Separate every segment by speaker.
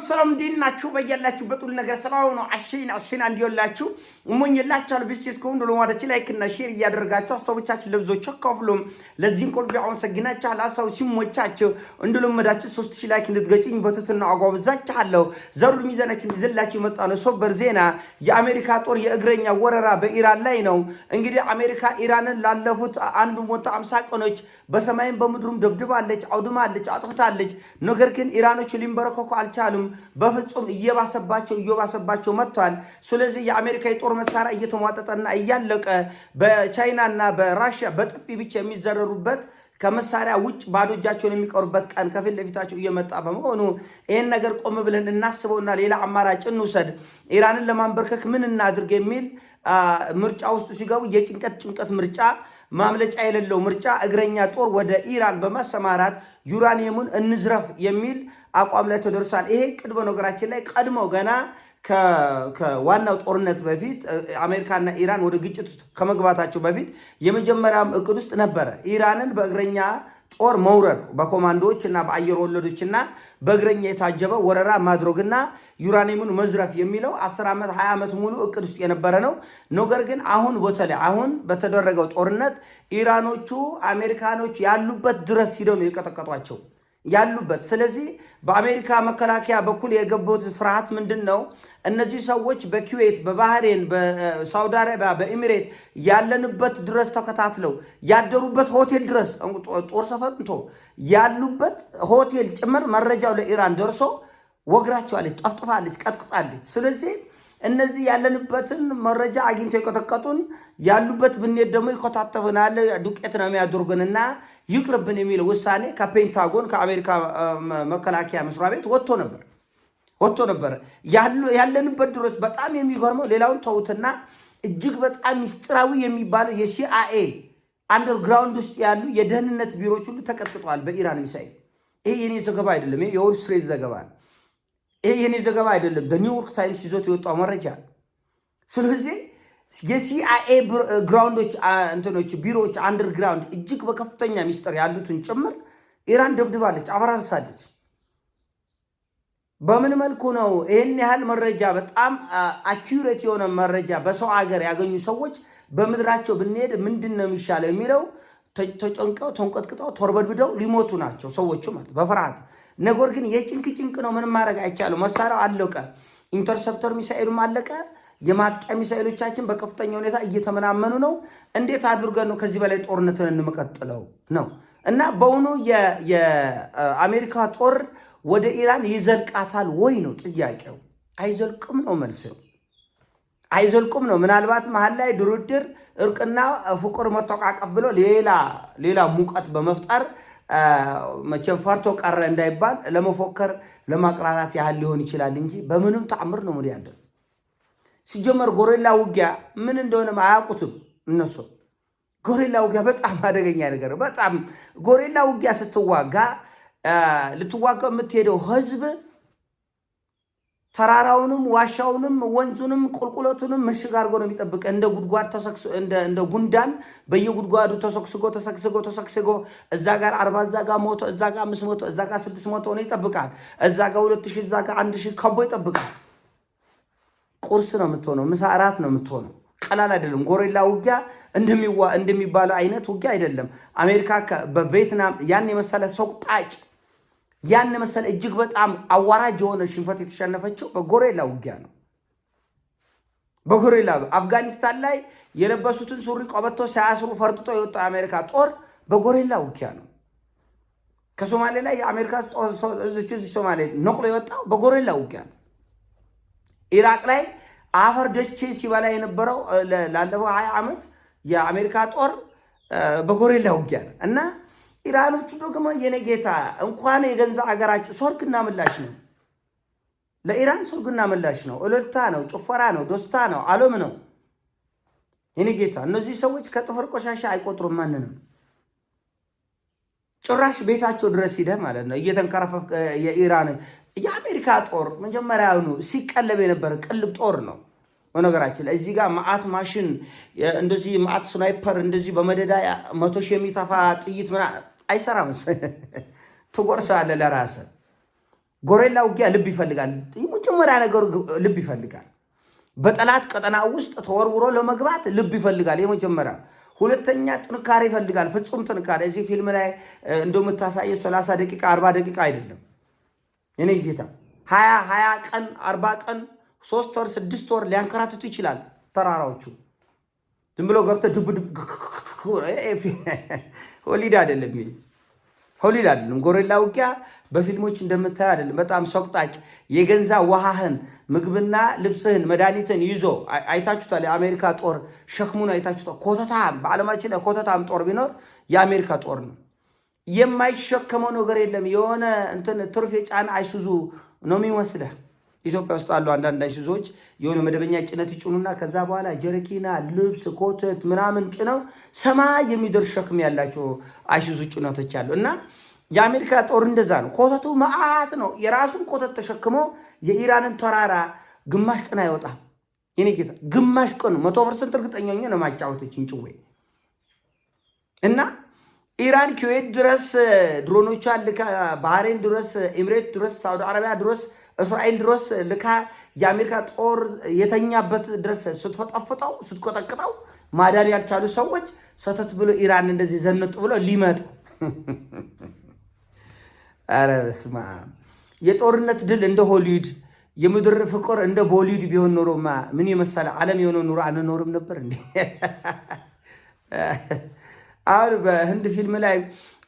Speaker 1: ሰላም ዲናችሁ በየላችሁበት ሁሉ ነገር ሰላም ነው። አሽና እንዲወላችሁ እሞኝላችኋል። ቢስስ ከሆነ ለማዳች ላይክ እና ሼር እያደረጋችሁ ሐሳቦቻችሁ ለብዙዎች አካፍሉም። ለዚህን ቆልቢ አመሰግናችኋለሁ። ሐሳብ ሲሞቻችሁ እንደለመዳችሁ 3000 ላይክ እንድትገጭኝ በትህትና አጓብዛችኋለሁ። ዘሩ ሚዛናችን ይዘላችሁ የመጣ ነው ሰበር ዜና። የአሜሪካ ጦር የእግረኛ ወረራ በኢራን ላይ ነው። እንግዲህ አሜሪካ ኢራንን ላለፉት 150 ቀኖች በሰማይም በምድሩም ደብድባለች፣ አውድማለች፣ አጥፍታለች። ነገር ግን ኢራኖች ሊንበረከኩ አልቻሉም። በፍጹም እየባሰባቸው መጥቷል። ስለዚህ የአሜሪካ የጦር መሳሪያ እየተሟጠጠና እያለቀ በቻይናና በራሽያ በጥፊ ብቻ የሚዘረሩበት ከመሳሪያ ውጭ ባዶ እጃቸውን የሚቀሩበት ቀን ከፊት ለፊታቸው እየመጣ በመሆኑ ይሄን ነገር ቆም ብለን እናስበውና ሌላ አማራጭ እንውሰድ። ኢራንን ለማንበርከክ ምን እናድርግ የሚል ምርጫ ውስጥ ሲገቡ የጭንቀት ምርጫ፣ ማምለጫ የሌለው ምርጫ፣ እግረኛ ጦር ወደ ኢራን በማሰማራት ዩራኒየሙን እንዝረፍ የሚል አቋም ላይ ተደርሷል። ይሄ ቅድመ ነገራችን ላይ ቀድሞ ገና ከዋናው ጦርነት በፊት አሜሪካና ኢራን ወደ ግጭት ከመግባታቸው በፊት የመጀመሪያም እቅድ ውስጥ ነበረ ኢራንን በእግረኛ ጦር መውረር፣ በኮማንዶዎች እና በአየር ወለዶችና በእግረኛ የታጀበ ወረራ ማድረግና ዩራኒየሙን መዝረፍ የሚለው 10 ዓመት 20 ዓመት ሙሉ እቅድ ውስጥ የነበረ ነው። ነገር ግን አሁን በተደረገው ጦርነት ኢራኖቹ አሜሪካኖች ያሉበት ድረስ ሂደው ነው የቀጠቀጧቸው ያሉበት። ስለዚህ በአሜሪካ መከላከያ በኩል የገቡት ፍርሃት ምንድነው? እነዚህ ሰዎች በኩዌት፣ በባህሬን፣ በሳውዲ አረቢያ፣ በኤሚሬት ያለንበት ድረስ ተከታትለው ያደሩበት ሆቴል ድረስ ጦር ሰፈርንቶ ያሉበት ሆቴል ጭምር መረጃው ለኢራን ደርሶ ወግራቸዋለች፣ ጠፍጥፋለች፣ ቀጥቅጣለች። ስለዚህ እነዚህ ያለንበትን መረጃ አግኝተው የቀጠቀጡን ያሉበት ብንሄድ ደግሞ ይኮታተፈናል፣ ዱቄት ነው የሚያደርጉንና ይቅርብን የሚል ውሳኔ ከፔንታጎን ከአሜሪካ መከላከያ መስሪያ ቤት ወጥቶ ነበር። ያለንበት ድረስ በጣም የሚገርመው ሌላውን ተውትና እጅግ በጣም ሚስጥራዊ የሚባለው የሲአይኤ አንደርግራውንድ ውስጥ ያሉ የደህንነት ቢሮዎች ሁሉ ተቀጥቅጠዋል በኢራን ሚሳኤል። ይሄ የኔ ዘገባ አይደለም፣ ይሄ የዎል ስትሪት ዘገባ ነው። ይሄ የኔ ዘገባ አይደለም፣ ኒውዮርክ ታይምስ ይዞት የወጣው መረጃ። ስለዚህ የሲአይኤ ግራውንዶች ቢሮዎች አንደርግራውንድ እጅግ በከፍተኛ ሚስጥር ያሉትን ጭምር ኢራን ደብድባለች፣ አፈራርሳለች። በምን መልኩ ነው ይሄን ያህል መረጃ በጣም አኪዩሬት የሆነ መረጃ በሰው ሀገር ያገኙ ሰዎች በምድራቸው ብንሄድ ምንድን ነው የሚሻለው የሚለው ተጨንቀው ተንቀጥቅጠው ተርበድብደው ሊሞቱ ናቸው ሰዎቹ ማለት በፍርሃት። ነገር ግን የጭንቅ ነው፣ ምንም ማድረግ አይቻልም። መሳሪያው አለቀ፣ ኢንተርሰፕተር ሚሳኤሉም አለቀ። የማጥቂያ ሚሳኤሎቻችን በከፍተኛ ሁኔታ እየተመናመኑ ነው። እንዴት አድርገን ነው ከዚህ በላይ ጦርነትን እንመቀጥለው ነው? እና በእውኑ የአሜሪካ ጦር ወደ ኢራን ይዘልቃታል ወይ ነው ጥያቄው። አይዘልቅም ነው መልሰው፣ አይዘልቁም ነው። ምናልባት መሀል ላይ ድርድር፣ እርቅና ፍቅር፣ መተቃቀፍ ብሎ ሌላ ሙቀት በመፍጠር መቼም ፈርቶ ቀረ እንዳይባል ለመፎከር ለማቅራራት ያህል ሊሆን ይችላል እንጂ በምንም ተአምር ነው ሙሉ ያለው። ሲጀመር ጎሬላ ውጊያ ምን እንደሆነ አያውቁትም እነሱ። ጎሬላ ውጊያ በጣም አደገኛ ነገር ነው። በጣም ጎሬላ ውጊያ ስትዋጋ ልትዋጋው የምትሄደው ህዝብ ተራራውንም ዋሻውንም ወንዙንም ቁልቁለቱንም ምሽግ አድርጎ ነው የሚጠብቅ። እንደ ጉድጓድ እንደ ጉንዳን በየጉድጓዱ ተሰግስጎ እዛ ጋር 40 እዛ ጋር 100 እዛ ጋር 500 እዛ ጋር 600 ነው ይጠብቃል። እዛ ጋር 2000 እዛ ጋር 1000 ከቦ ይጠብቃል። ቁርስ ነው የምትሆነው፣ ምሳ እራት ነው የምትሆነው። ቀላል አይደለም። ጎሬላ ውጊያ እንደሚባለው አይነት ውጊያ አይደለም። አሜሪካ በቪየትናም ያን የመሰለ ሰቅጣጭ ያን መሰለ እጅግ በጣም አዋራጅ የሆነ ሽንፈት የተሸነፈችው በጎሬላ ውጊያ ነው። በጎሬላ አፍጋኒስታን ላይ የለበሱትን ሱሪ ቀበቶ ሳያስሩ ፈርጥጦ የወጣው የአሜሪካ ጦር በጎሬላ ውጊያ ነው። ከሶማሌ ላይ የአሜሪካ ጦር እዚህ ሶማሌ ነቅሎ የወጣው በጎሬላ ውጊያ ነው። ኢራቅ ላይ አፈር ደቼ ሲበላ የነበረው ላለፈው 20 ዓመት የአሜሪካ ጦር በጎሬላ ውጊያ ነው። እና ኢራኖቹ ደግሞ የነጌታ እንኳን የገንዛ አገራቸው ሰርግና ምላሽ ነው። ለኢራን ሰርግና ምላሽ ነው፣ እልልታ ነው፣ ጭፈራ ነው፣ ደስታ ነው፣ ዓለም ነው። የነጌታ እነዚህ ሰዎች ከጥፍር ቆሻሻ አይቆጥሩም ማንንም። ጭራሽ ቤታቸው ድረስ ሂደህ ማለት ነው እየተንከረፈፍ የአሜሪካ ጦር መጀመሪያውኑ ሲቀለብ የነበረ ቅልብ ጦር ነው። በነገራችን ላይ እዚህ ጋር ማአት ማሽን እንደዚህ ማአት ስናይፐር እንደዚህ በመደዳ 100 ሺህ የሚተፋ ጥይት አይሰራም። ትጎርሳለህ ለራስህ። ጎሬላ ውጊያ ልብ ይፈልጋል። የመጀመሪያ ነገሩ ልብ ይፈልጋል። በጠላት ቀጠና ውስጥ ተወርውሮ ለመግባት ልብ ይፈልጋል የመጀመሪያ። ሁለተኛ ጥንካሬ ይፈልጋል፣ ፍጹም ጥንካሬ። እዚህ ፊልም ላይ እንደምታሳየው 30 ደቂቃ 40 ደቂቃ አይደለም። እኔ ጌታ 20 ቀን 40 ቀን 3 ወር 6 ወር ሊያንከራትቱ ይችላል ተራራዎቹ። ዝም ብሎ ገብተህ ድብ ሆሊድ አይደለም፣ ሆሊድ አይደለም። ጎሬላ ውጊያ በፊልሞች እንደምታየው አይደለም። በጣም ሰቅጣጭ የገንዛ ውሃህን፣ ምግብና ልብስህን፣ መድኃኒትን ይዞ አይታችሁታል። የአሜሪካ ጦር ሸክሙን አይታችሁታል። ኮተታም በዓለማችን ላይ ኮተታም ጦር ቢኖር የአሜሪካ ጦር ነው። የማይሸከመው ነገር የለም። የሆነ እንትን ትርፍ የጫነ አይሱዙ ነው የሚመስልህ። ኢትዮጵያ ውስጥ አሉ አንዳንድ አይሱዞች የሆነ መደበኛ ጭነት ይጭኑና ከዛ በኋላ ጀረኪና፣ ልብስ፣ ኮተት ምናምን ጭነው ሰማይ የሚደርስ ሸክም ያላቸው አይሱዙ ጭነቶች አሉ። እና የአሜሪካ ጦር እንደዛ ነው። ኮተቱ መዓት ነው። የራሱን ኮተት ተሸክሞ የኢራንን ተራራ ግማሽ ቀን አይወጣም። የኔ ጌታ ግማሽ ቀን 100% እርግጠኛ ነው ማጫወተችን ጭዌ እና ኢራን ኩዌት ድረስ ድሮኖቿን ልካ፣ ባህሬን ድረስ፣ ኤምሬት ድረስ፣ ሳውዲ አረቢያ ድረስ፣ እስራኤል ድረስ ልካ የአሜሪካ ጦር የተኛበት ድረስ ስትፈጠፍጠው ስትቆጠቅጠው ማዳን ያልቻሉ ሰዎች ሰተት ብሎ ኢራን እንደዚህ ዘንጡ ብሎ ሊመጡ አረ በስመ አብ። የጦርነት ድል እንደ ሆሊውድ፣ የምድር ፍቅር እንደ ቦሊውድ ቢሆን ኖሮማ ምን የመሰለ ዓለም የሆነ ኑሮ አንኖርም ነበር እንዴ? አሁን በህንድ ፊልም ላይ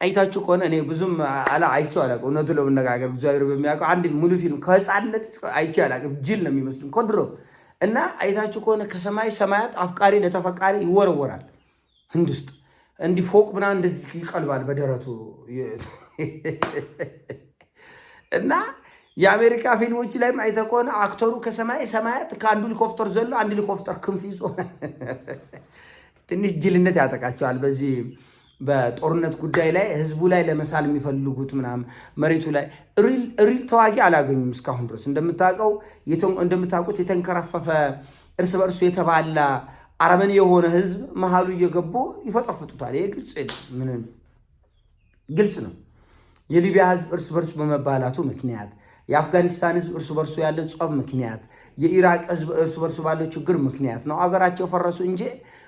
Speaker 1: አይታችሁ ከሆነ እኔ ብዙም አይቼው አላውቅም። እውነቱ ለመነጋገር እግዚአብሔር በሚያውቀው አንድ ሙሉ ፊልም ከህፃንነት አይቼ አላውቅም። ጅል ነው የሚመስሉኝ ከድሮ እና አይታችሁ ከሆነ ከሰማይ ሰማያት አፍቃሪ ለተፈቃሪ ይወረወራል። ህንድ ውስጥ እንዲህ ፎቅ ምናምን እንደዚህ ይቀልባል በደረቱ እና የአሜሪካ ፊልሞች ላይም አይተህ ከሆነ አክተሩ ከሰማይ ሰማያት ከአንዱ ሄሊኮፕተር ዘሎ አንድ ሄሊኮፕተር ክንፍ ይዞ ትንሽ ጅልነት ያጠቃቸዋል። በዚህ በጦርነት ጉዳይ ላይ ህዝቡ ላይ ለመሳል የሚፈልጉት ምናምን መሬቱ ላይ ሪል ተዋጊ አላገኙም እስካሁን ድረስ። እንደምታውቁት የተንከረፈፈ እርስ በርሱ የተባላ አረመኔ የሆነ ህዝብ መሀሉ እየገቡ ይፈጠፍጡታል። ይሄ ግልጽ ነው። የሊቢያ ህዝብ እርስ በርሱ በመባላቱ ምክንያት፣ የአፍጋኒስታን ህዝብ እርስ በርሱ ያለው ጾም ምክንያት፣ የኢራቅ ህዝብ እርስ በርሱ ባለው ችግር ምክንያት ነው አገራቸው ፈረሱ እንጂ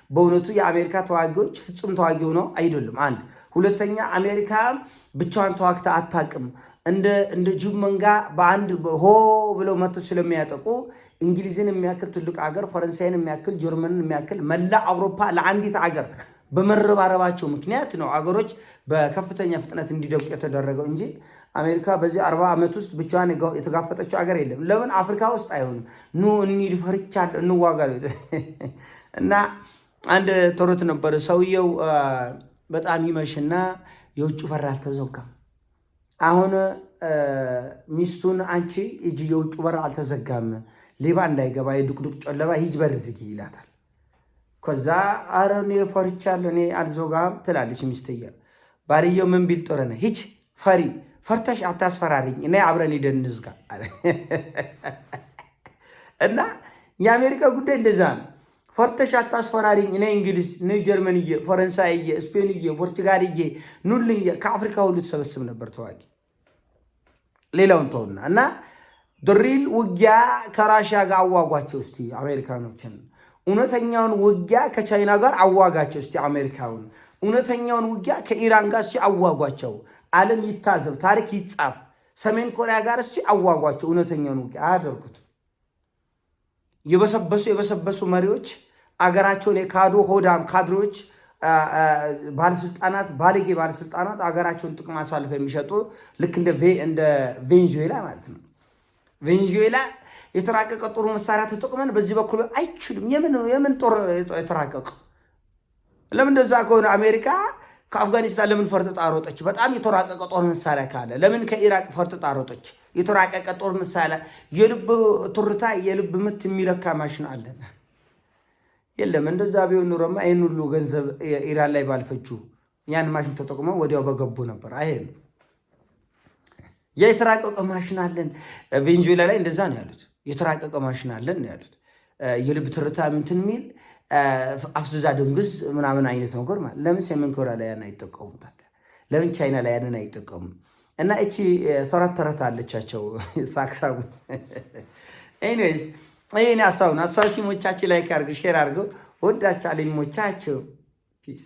Speaker 1: በእውነቱ የአሜሪካ ተዋጊዎች ፍጹም ተዋጊ ሆነው አይደሉም። አንድ ሁለተኛ፣ አሜሪካ ብቻዋን ተዋግታ አታውቅም። እንደ ጅብ መንጋ በአንድ ሆ ብለው መጥተው ስለሚያጠቁ እንግሊዝን የሚያክል ትልቅ አገር፣ ፈረንሳይን የሚያክል፣ ጀርመንን የሚያክል መላ አውሮፓ ለአንዲት አገር በመረባረባቸው ምክንያት ነው አገሮች በከፍተኛ ፍጥነት እንዲደቁ የተደረገው እንጂ አሜሪካ በዚህ 40 ዓመት ውስጥ ብቻዋን የተጋፈጠችው አገር የለም። ለምን አፍሪካ ውስጥ አይሆንም? ኑ እንሂድ፣ ፈርቻለሁ፣ እንዋጋ እና አንድ ተረት ነበር። ሰውየው በጣም ይመሽና የውጭ በር አልተዘጋም። አሁን ሚስቱን አንቺ እጅ የውጭ በር አልተዘጋም፣ ሌባ እንዳይገባ የዱቅዱቅ ጨለባ ሂጅ በር ዝጊ ይላታል። ከዛ ኧረ እኔ ፈርቻለሁ እኔ አልዘጋም ትላለች ሚስትዬ። ባልየው ምን ቢል ጥሩ ነው? ሂጅ ፈርተሽ አታስፈራሪኝ፣ እኔ አብረን ሄደን እንዝጋ አለ። እና የአሜሪካ ጉዳይ እንደዛ ነው። ፈርተሽ አታስፈራሪኝ፣ እኔ እንግሊዝ፣ እኔ ጀርመንዬ፣ ፈረንሳይዬ፣ ስፔንዬ፣ ፖርቱጋልዬ ኑልኝ ከአፍሪካ ሁሉ ተሰበስብ ነበር ተዋጊ። ሌላውን ተውና እና ድሪል ውጊያ ከራሽያ ጋር አዋጓቸው እስቲ አሜሪካኖችን። እውነተኛውን ውጊያ ከቻይና ጋር አዋጋቸው እስቲ አሜሪካውን። እውነተኛውን ውጊያ ከኢራን ጋር እስቲ አዋጓቸው። ዓለም ይታዘብ፣ ታሪክ ይጻፍ። ሰሜን ኮሪያ ጋር እስቲ አዋጓቸው። እውነተኛውን ውጊያ አያደርጉት። የበሰበሱ መሪዎች፣ አገራቸውን የካዱ ሆዳም ካድሬዎች፣ ባለስልጣናት፣ ባለጌ ባለስልጣናት አገራቸውን ጥቅም አሳልፈው የሚሸጡ ልክ እንደ ቬንዙዌላ ማለት ነው። ቬንዙዌላ የተራቀቀ ጦር መሳሪያ ተጠቅመን በዚህ በኩል አይችልም። የምን ጦር የተራቀቀ? ለምን እንደዛ ከሆነ አሜሪካ ከአፍጋኒስታን ለምን ፈርጥጣ ሮጠች? በጣም የተራቀቀ ጦር መሳሪያ ካለ ለምን ከኢራቅ ፈርጥጣ ሮጠች? የተራቀቀ ጦር መሳሪያ፣ የልብ ትርታ፣ የልብ ምት የሚለካ ማሽን አለን። የለም። እንደዛ ቢሆን ኑሮማ ይህን ሁሉ ገንዘብ ኢራን ላይ ባልፈጁ፣ ያን ማሽን ተጠቅመው ወዲያው በገቡ ነበር። አይሄም። የተራቀቀ ማሽን አለን። ቬንዙዌላ ላይ እንደዛ ነው ያሉት። የተራቀቀ ማሽን አለን ነው ያሉት። የልብ ትርታ ምንትን የሚል አፍዝዛ ድንግዝ ምናምን አይነት ነገር ማለት። ለምን ሰሜን ኮሪያ ላይ ያን አይጠቀሙታል? ለምን ቻይና ላይ ያንን አይጠቀሙም? እና እቺ ተረት ተረት አለቻቸው ሳክሳው ኤኒዌይስ ይሄን ሀሳብ ሲሞቻችሁ ላይክ አድርጉ ሼር አድርጉ ወዳችኋለሁ ሞቻችሁ ፒስ